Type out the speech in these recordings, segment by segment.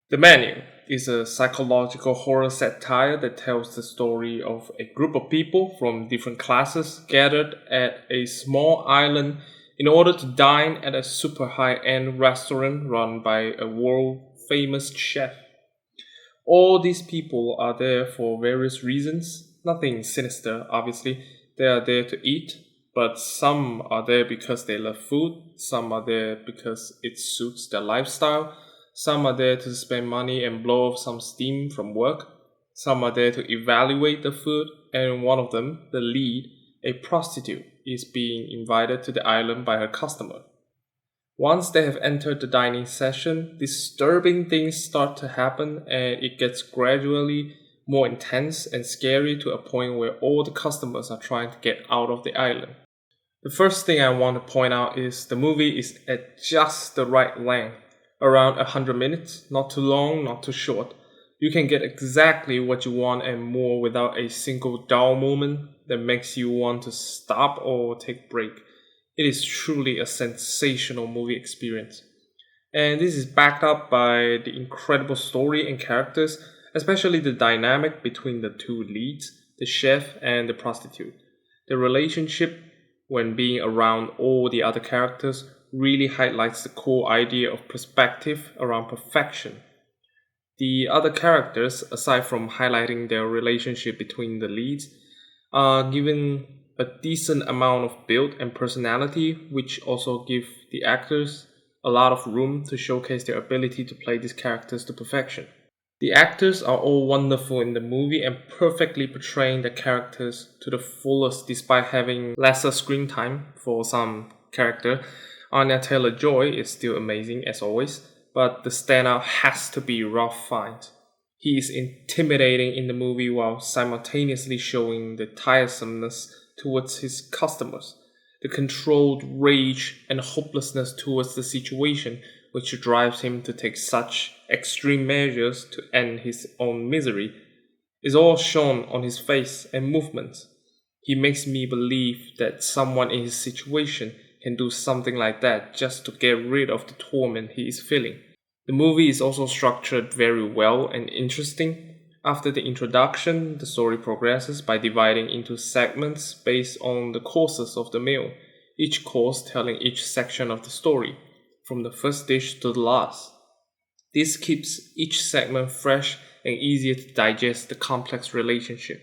The Menu is a psychological horror satire that tells the story of a group of people from different classes gathered at a small island in order to dine at a super high-end restaurant run by a world-famous chef. All these people are there for various reasons, nothing sinister, obviously. They are there to eat, but some are there because they love food, some are there because it suits their lifestyle, some are there to spend money and blow off some steam from work, some are there to evaluate the food, and one of them, the lead, a prostitute, is being invited to the island by her customer. Once they have entered the dining session, disturbing things start to happen and it gets gradually more intense and scary to a point where all the customers are trying to get out of the island. The first thing I want to point out is the movie is at just the right length, around 100 minutes, not too long, not too short. You can get exactly what you want and more without a single dull moment that makes you want to stop or take a break. It is truly a sensational movie experience. And this is backed up by the incredible story and characters, especially the dynamic between the two leads, the chef and the prostitute. The relationship, when being around all the other characters, really highlights the core idea of perspective around perfection. The other characters, aside from highlighting their relationship between the leads, are given a decent amount of build and personality, which also give the actors a lot of room to showcase their ability to play these characters to perfection. The actors are all wonderful in the movie and perfectly portraying the characters to the fullest despite having lesser screen time for some character. Anyataylorjoy is still amazing as always, but the standout has to be Ralph Fiennes. He is intimidating in the movie while simultaneously showing the tiresomeness towards his customers, the controlled rage and hopelessness towards the situation, which drives him to take such extreme measures to end his own misery, is all shown on his face and movements. He makes me believe that someone in his situation can do something like that just to get rid of the torment he is feeling. The movie is also structured very well and interesting. After the introduction, the story progresses by dividing into segments based on the courses of the meal, each course telling each section of the story, from the first dish to the last. This keeps each segment fresh and easier to digest the complex relationship.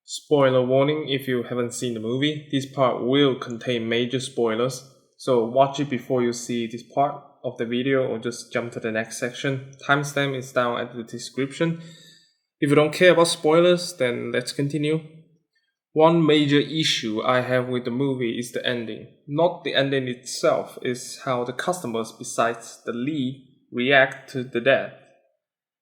Spoiler warning if you haven't seen the movie, this part will contain major spoilers, so watch it before you see this part of the video or just jump to the next section. Timestamp is down at the description. If you don't care about spoilers, then let's continue. One major issue I have with the movie is the ending. Not the ending itself, is how the customers besides the lead react to the death.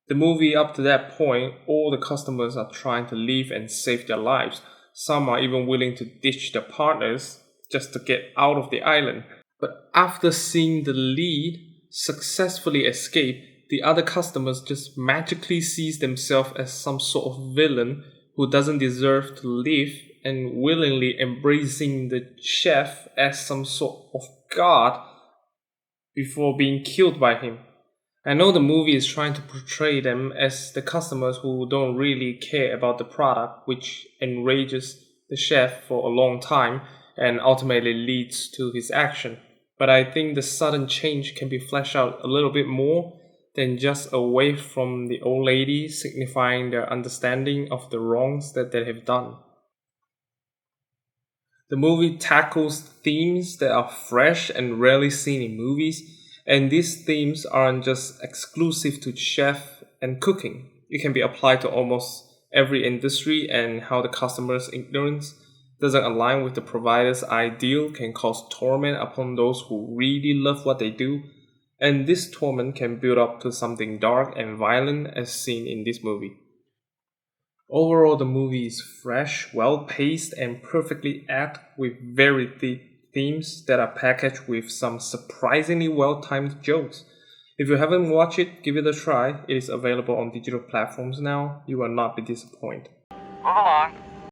The movie up to that point, all the customers are trying to live and save their lives. Some are even willing to ditch their partners just to get out of the island. But after seeing the lead successfully escape, the other customers just magically sees themselves as some sort of villain who doesn't deserve to live and willingly embracing the chef as some sort of god before being killed by him. I know the movie is trying to portray them as the customers who don't really care about the product, which enrages the chef for a long time and ultimately leads to his action. But I think the sudden change can be fleshed out a little bit more than just away from the old lady signifying their understanding of the wrongs that they have done. The movie tackles themes that are fresh and rarely seen in movies, and these themes aren't just exclusive to chef and cooking. It can be applied to almost every industry, and how the customer's ignorance doesn't align with the provider's ideal can cause torment upon those who really love what they do, and this torment can build up to something dark and violent as seen in this movie. Overall, the movie is fresh, well-paced, and perfectly apt with very deep themes that are packaged with some surprisingly well-timed jokes. If you haven't watched it, give it a try. It is available on digital platforms now. You will not be disappointed. Move along.